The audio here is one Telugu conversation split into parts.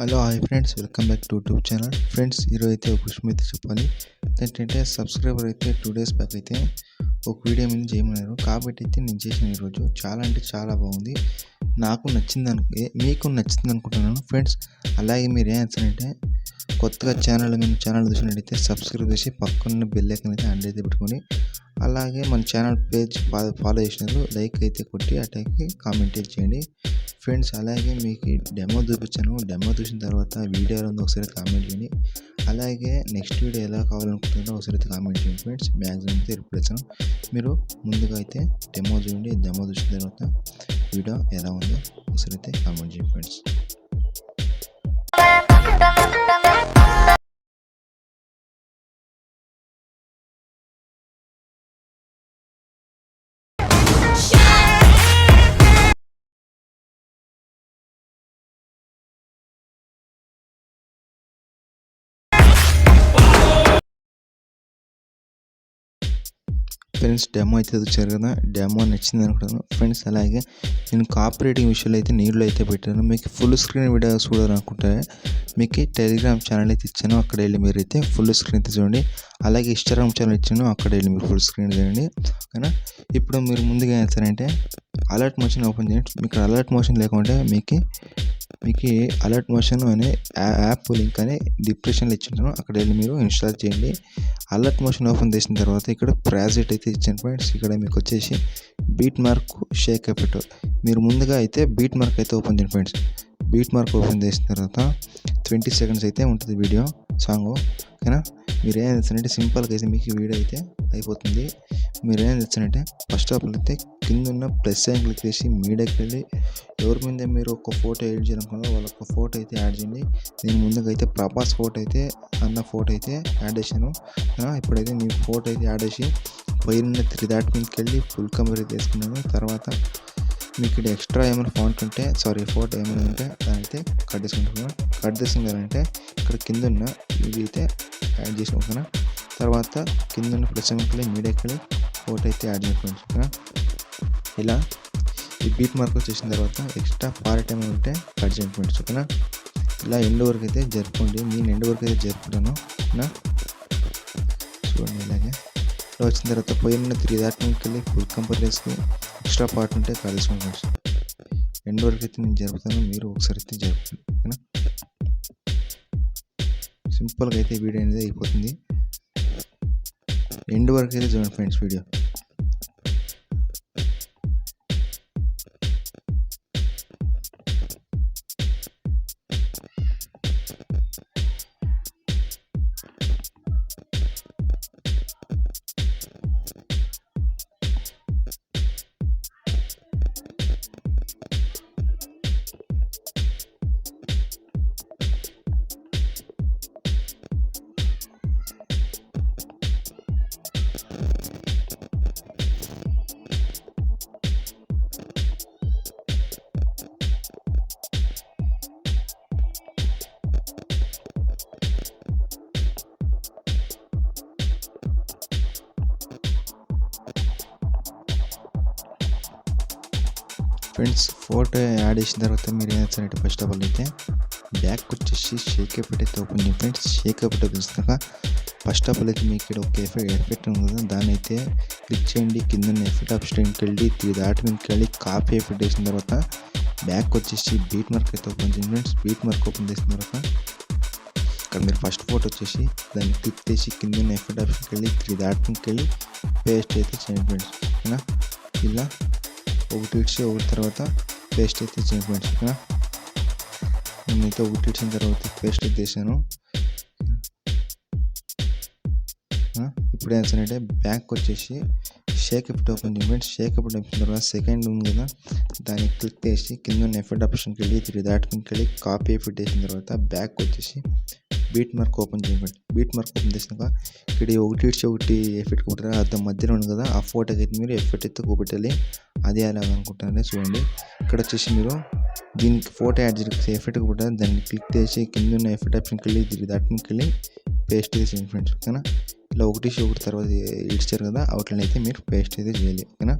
Hello hi friends, welcome back to YouTube channel. Friends, ఈరోజు అయితే ఒక విషయం అయితే చెప్పాలి. ఏంటంటే సబ్స్క్రైబర్ అయితే 2 days బ్యాక్ అయితే ఒక వీడియో మీద చేయమన్నారు. కాబట్టి అయితే నేను చేసిన ఈరోజు చాలా అంటే చాలా బాగుంది. నాకు నచ్చింది మీకు నచ్చింది అనుకుంటున్నాను ఫ్రెండ్స్. అలాగే మీరు ఏం చేస్తారంటే కొత్తగా ఛానల్ చూసినట్టయితే సబ్స్క్రైబ్ చేసి పక్కన బెల్ ఐకాన్ అయితే ఆన్ అయితే పెట్టుకొని, అలాగే మన ఛానల్ పేజ్ ఫాలో చేసినారు లైక్ అయితే కొట్టి అటాకి కామెంట్ చేయండి ఫ్రెండ్స్. అలాగే మీకు డెమో చూపించాను. డెమో చూసిన తర్వాత వీడియోలో ఉంది ఒకసారి కామెంట్ చేయండి. అలాగే నెక్స్ట్ వీడియో ఎలా కావాలనుకుంటున్నారో ఒకసారి అయితే కామెంట్ చేయండి ఫ్రెండ్స్. మ్యాక్సిమం అయితే రిప్లై ఇస్తాను. మీరు ముందుగా అయితే డెమో చూడండి. డెమో చూసిన తర్వాత వీడియో ఎలా ఉందో ఒకసారి అయితే కామెంట్ చేయండి ఫ్రెండ్స్. ఫ్రెండ్స్, డెమో అయితే వచ్చారు కదా, డెమో నచ్చింది అనుకుంటాను ఫ్రెండ్స్. అలాగే నేను కాపరేటింగ్ విషయాలు అయితే నీళ్ళు అయితే పెట్టాను. మీకు ఫుల్ స్క్రీన్ వీడియో చూడాలనుకుంటే మీకు టెలిగ్రామ్ ఛానల్ అయితే ఇచ్చాను. అక్కడ వెళ్ళి మీరు అయితే ఫుల్ స్క్రీన్ అయితే చూడండి. అలాగే ఇన్స్టాగ్రామ్ ఛానల్ ఇచ్చాను, అక్కడ వెళ్ళి మీరు ఫుల్ స్క్రీన్ చూడండి. ఓకేనా. ఇప్పుడు మీరు ముందుగా ఏం చేస్తారంటే అలర్ట్ మోషన్ ఓపెన్ చేయండి. మీకు అలర్ట్ మోషన్ లేకుంటే మీకు అలర్ట్ మోషన్ అనే యాప్ లింక్ అని డిస్క్రిప్షన్లో ఇచ్చింటాను. అక్కడ వెళ్ళి మీరు ఇన్స్టాల్ చేయండి. అలర్ట్ మోషన్ ఓపెన్ చేసిన తర్వాత ఇక్కడ ప్రాజెక్ట్ అయితే ఇచ్చాను ఫ్రెండ్స్. ఇక్కడ మీకు వచ్చేసి బీట్ మార్క్ షేక్ ఎఫెక్ట్. మీరు ముందుగా అయితే బీట్ మార్క్ అయితే ఓపెన్ చేయండి ఫ్రెండ్స్. బీట్ మార్క్ ఓపెన్ చేసిన తర్వాత 20 seconds అయితే ఉంటుంది వీడియో సాంగ్. ఓకేనా. మీరు ఏం చేస్తారంటే సింపుల్గా అయితే మీకు వీడియో అయితే అయిపోతుంది. మీరు ఏం చేస్తారంటే ఫస్ట్ ఆఫ్ ఆల్ అయితే కింద ఉన్న ప్లస్ సైన్ క్లిక్ చేసి మీడియాకి వెళ్ళి ఎవరి మీద మీరు ఒక ఫోటో యాడ్ చేయాలనుకున్నారో వాళ్ళ ఒక ఫోటో అయితే యాడ్ చేయండి. నేను ముందుగా అయితే ప్రభాస్ ఫోటో అయితే అన్న ఫోటో అయితే యాడ్ చేశాను. ఇప్పుడైతే మీ ఫోటో అయితే యాడ్ చేసి పైన 3 డాట్ మీదకి వెళ్ళి ఫుల్ కవర్ అయితే వేసుకున్నాను. తర్వాత మీకు ఇక్కడ ఎక్స్ట్రా ఏమైనా ఫోటో ఏమైనా ఉంటే దాని అయితే కట్ చేసుకుంటున్నాను. కట్ చేసుకున్నారంటే ఇక్కడ కింద ఉన్న ఇవి అయితే యాడ్ చేసుకుంటున్నా. తర్వాత కింద ఉన్న ప్లస్ మీడియాకి ఫోటో అయితే యాడ్ చేసుకుంటున్నా. ఇలా ఈ బీట్ మార్క్ వచ్చేసిన తర్వాత ఎక్స్ట్రా పార్ట్ ఏమైనా ఉంటే కట్ చేయండి. ఓకేనా. ఇలా ఎండ్ వరకు అయితే జరుపుకోండి. నేను ఎండ్ వరకు అయితే జరుపుకుంటాను. ఓకేనా. చూడండి. ఇలాగే ఇలా వచ్చిన తర్వాత పోయిన 3 డాట్ మీదకి వెళ్ళి ఫుల్ కంపేర్ చేసుకుని ఎక్స్ట్రా పార్ట్ ఉంటే కట్ చేసుకోండి. ఎండ్ వరకు అయితే నేను జరుపుతాను, మీరు ఒకసారి అయితే జరుపుకోండి. ఓకేనా. సింపుల్గా అయితే వీడియో అనేది అయిపోతుంది. ఎండ్ వరకు అయితే చూడండి friends video. Friends, photo add చేసిన తర్వాత మీరు ఏం చేస్తారంటే ఫస్ట్ ఆఫ్ ఆల్ అయితే బ్యాక్ వచ్చేసి షేక్ ఎఫెక్ట్ అయితే ఓపెన్ చేయండి ఫ్రెండ్స్. షేక్ ఎఫెక్ట్ చూసినాక ఫస్ట్ ఆఫ్ ఆల్ అయితే మీకు ఇక్కడ ఒక ఎఫెక్ట్ ఉంది కదా, దాన్ని అయితే క్లిక్ చేయండి. కింద ఎఫెక్ట్ ఆప్షన్కి వెళ్ళి 3 డాట్ మీదకి వెళ్ళి కాపీ ఎఫెక్ట్ వేసిన తర్వాత బ్యాక్ వచ్చేసి బీట్ మార్క్ అయితే ఓపెన్ చేయండి ఫ్రెండ్స్. బీట్ మార్క్ ఓపెన్ చేసిన తర్వాత ఇక్కడ మీరు ఫస్ట్ ఫోటో వచ్చేసి దాన్ని క్లిక్ చేసి కింద ఎఫెక్ట్ ఆప్షన్కి వెళ్ళి 3 డాట్ మీదకి వెళ్ళి పేస్ట్ అయితే చేయండి ఫ్రెండ్స్. ఓకేనా. ఇలా ఒకటి ఇచ్చి ఒకటి తర్వాత పేస్ట్ అయితే చేయండి ఫ్రెండ్స్. ఓకేనా. నేనైతే ఒకటి ఇచ్చిన తర్వాత పేస్ట్ అయితే చేశాను. ఇప్పుడు ఏం చేస్తానంటే బ్యాక్ వచ్చేసి షేక్ ఎఫెక్ట్ ఓపెన్ చేయండి ఫ్రెండ్స్. షేక్ ఎఫెక్ట్ ఓపెన్ తర్వాత సెకండ్ ఉంది కదా, దాన్ని క్లిక్ చేసి కింద ఉన్న ఎఫెక్ట్ ఆప్షన్కి వెళ్ళి 3 డాట్ మీదకి వెళ్ళి కాపీ ఎఫెక్ట్ వేసిన తర్వాత బ్యాక్ వచ్చేసి బీట్ మార్క్ ఓపెన్ చేయండి. బీట్ మార్క్ ఓపెన్ చేసినాక ఇక్కడ ఒకటి ఎఫెక్ట్ కొట్టారా, అది మధ్యలో ఉంది కదా, ఆ ఫోటోకి అయితే మీరు ఎఫెక్ట్ అయితే కూపెట్టాలి. అది అలాగ అనుకుంటారని చూడండి. ఇక్కడ వచ్చేసి మీరు దీనికి ఫోటో యాడ్ చేసే ఎఫెక్ట్ కూడా దాన్ని క్లిక్ చేసి కింద ఉన్న ఎఫెక్ట్ ఆప్షన్కి వెళ్ళి 3 డాట్ మీదకి వెళ్ళి పేస్ట్ అయితే చేయండి ఫ్రెండ్స్. ఓకేనా. ఇలా ఒకటి తర్వాత ఇచ్చారు కదా, అవుట్లైన్ అయితే మీరు పేస్ట్ అయితే చేయాలి. ఓకేనా.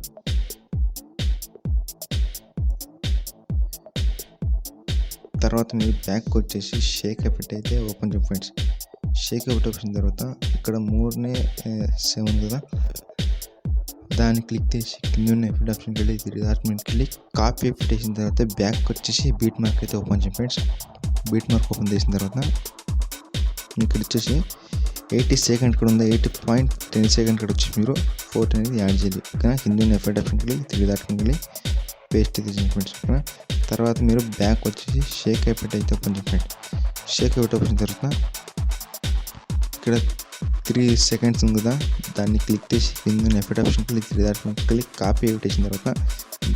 తర్వాత మీరు బ్యాక్ వచ్చేసి షేక్ ఎఫెక్ట్ అయితే ఓపెన్ చేయండి ఫ్రెండ్స్. షేక్ ఎఫెక్ట్ వచ్చిన తర్వాత ఇక్కడ మూడునే సేమ్ ఉంది కదా, దాన్ని క్లిక్ చేసి కింద ఉన్న ఎఫెక్ట్ ఆప్షన్కి వెళ్ళి 3 డాట్ మీదకి వెళ్ళి కాపీ ఎఫెక్ట్ వేసిన తర్వాత బ్యాక్ వచ్చేసి బీట్ మార్క్ అయితే ఓపెన్ చేయండి ఫ్రెండ్స్. బీట్ మార్క్ ఓపెన్ చేసిన తర్వాత ఇక్కడ వచ్చేసి 80 సెకండ్ ఇక్కడ ఉంది, 80.10 సెకండ్ ఇక్కడ వచ్చి మీరు ఫోటో అనేది యాడ్ చేయాలి. ఓకేనా, కింద ఉన్న ఎఫెక్ట్ ఆప్షన్కి వెళ్ళి 3 డాట్ మీదకి వెళ్ళి పేస్ట్ అయితే చేయండి ఫ్రెండ్స్. ఓకేనా, తర్వాత మీరు బ్యాక్ వచ్చేసి షేక్ ఎఫెక్ట్ అయితే ఓపెన్ చేయండి ఫ్రెండ్స్. షేక్ ఎఫెక్ట్ ఓపెన్ తర్వాత ఇక్కడ 3 సెకండ్స్ ఉంది కదా, దాన్ని క్లిక్ చేసి కింద ఎఫెక్ట్ ఆప్షన్కి వెళ్ళి 3 డాట్ మీదకి వెళ్ళి కాపీ ఎఫెక్ట్ వేసిన తర్వాత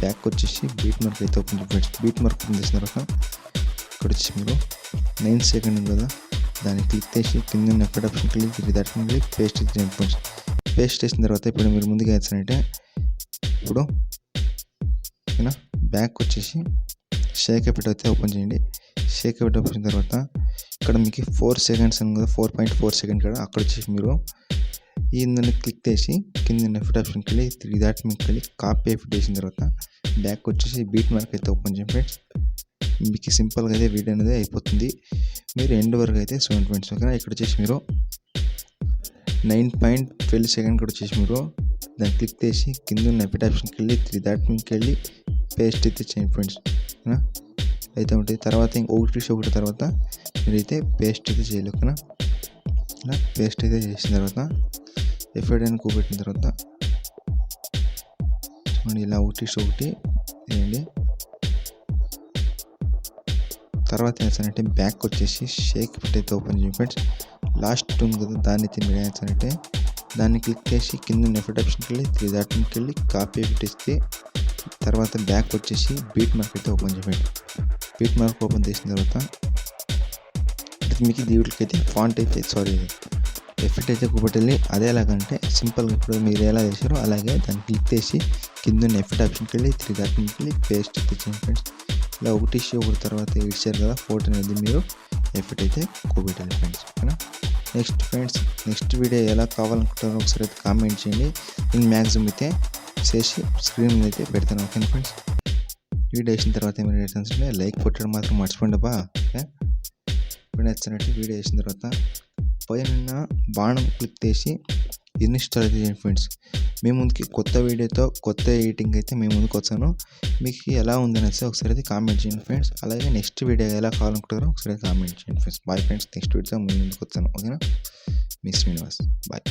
బ్యాక్ వచ్చేసి బీట్ మార్క్ అయితే ఓపెన్ చేయండి ఫ్రెండ్స్. బీట్ మార్క్ ఓపెన్ చేసిన తర్వాత ఇక్కడ వచ్చి మీరు 9 సెకండ్ ఉంది కదా, దాన్ని క్లిక్ చేసి కింద ఉన్న ఎఫెక్ట్ ఆప్షన్కి వెళ్ళి 3 డాట్ మీదకి వెళ్ళి పేస్ట్ అయితే చేయండి ఫ్రెండ్స్. పేస్ట్ చేసిన తర్వాత ఇప్పుడు మీరు ముందుగా వేస్తానంటే ఇప్పుడు ఓకేనా, బ్యాక్ వచ్చేసి షేక్ ఎఫెక్ట్ అయితే ఓపెన్ చేయండి. షేక్ ఎఫెక్ట్ ఓపెన్ చేసిన తర్వాత ఇక్కడ మీకు 4 సెకండ్స్ ఉంది కదా, 4.4 సెకండ్ కదా, అక్కడ వచ్చేసి మీరు ఈ క్లిక్ చేసి కింద ఎఫెక్ట్ ఆప్షన్కి వెళ్ళి 3 డాట్ మీదకి వెళ్ళి కాపీ ఎఫెక్ట్ వేసిన తర్వాత బ్యాక్ వచ్చేసి బీట్ మార్క్ అయితే ఓపెన్ చేయండి ఫ్రెండ్స్. మీకు సింపుల్గా అయితే వీడియో అనేది అయిపోతుంది. మీరు ఎండ్ వరకు అయితే చూడండి ఫ్రెండ్స్. ఓకేనా, ఇక్కడ వచ్చేసి మీరు 9.12 సెకండ్ కూడా వచ్చేసి మీరు దాన్ని క్లిక్ చేసి కింద ఉన్న ఎఫెక్ట్ ఆప్షన్కి వెళ్ళి 3 డాట్ మీదకి వెళ్ళి పేస్ట్ అయితే చేయండి ఫ్రెండ్స్. ఓకేనా, అయితే ఉంటుంది. తర్వాత ఒకటి తర్వాత మీరైతే పేస్ట్ అయితే చేయాలి. ఓకేనా, ఇలా పేస్ట్ అయితే చేసిన తర్వాత ఎఫెక్ట్ అని కూపెట్టిన తర్వాత చూడండి, ఇలా ఒకటి వేయండి. తర్వాత ఏం చేస్తానంటే బ్యాక్ వచ్చేసి షేక్ ఎఫెక్ట్ అయితే ఓపెన్ చేయండి ఫ్రెండ్స్. లాస్ట్ ఉంది కదా, దాన్ని అయితే మీరు ఏం చేస్తానంటే దాన్ని క్లిక్ చేసి కింద ఎఫెక్ట్ ఆప్షన్కి వెళ్ళి 3 డాట్ మీదకి వెళ్ళి కాపీ ఎఫెక్ట్ ఇస్తే తర్వాత బ్యాక్ వచ్చేసి బీట్ మార్క్ అయితే ఓపెన్ చేయండి. బీట్ మార్క్ ఓపెన్ చేసిన తర్వాత మీకు దీనికి అయితే ఫాంట్ అయితే ఎఫెక్ట్ అయితే కూపెట్టాలి. అదే ఎలాగంటే సింపుల్గా ఇప్పుడు మీరు ఎలా చేశారో అలాగే దాన్ని క్లిక్ చేసి కింద ఉన్న ఎఫెక్ట్ ఆప్షన్కి వెళ్ళి 3 డాట్ మీదకి వెళ్ళి పేస్ట్ అయితే చేయండి ఫ్రెండ్స్. ఇలా ఒకటి తర్వాత ఇచ్చారు కదా ఫోటో అనేది, మీరు ఎఫెక్ట్ అయితే కూపెట్టాలి ఫ్రెండ్స్. ఓకేనా, నెక్స్ట్ వీడియో ఎలా కావాలనుకుంటారో ఒకసారి అయితే కామెంట్ చేయండి. నేను మ్యాక్సిమం అయితే చేసి స్క్రీన్ మీద అయితే పెడతాను. ఓకే ఫ్రెండ్స్, వీడియో వేసిన తర్వాత ఏమైనా అంటే లైక్ కొట్టడం మాత్రం మర్చిపోండి బా. ఓకే, ఇప్పుడు నచ్చినట్టు వీడియో వేసిన తర్వాత పైన బాణం క్లిక్ చేసి ఇన్స్టాల్ అయితే చేయండి ఫ్రెండ్స్. మీ ముందుకి కొత్త వీడియోతో కొత్త ఎడిటింగ్ అయితే మీ ముందుకు వచ్చాను. మీకు ఎలా ఉందని అయితే ఒకసారి అయితే కామెంట్ చేయండి ఫ్రెండ్స్. అలాగే నెక్స్ట్ వీడియో ఎలా కావాలనుకుంటారో ఒకసారి కామెంట్ చేయండి ఫ్రెండ్స్. బాయ్ ఫ్రెండ్స్, నెక్స్ట్ వీడియోతో మీ ముందుకు వచ్చాను. ఓకేనా, మీ శ్రీనివాస్, బాయ్.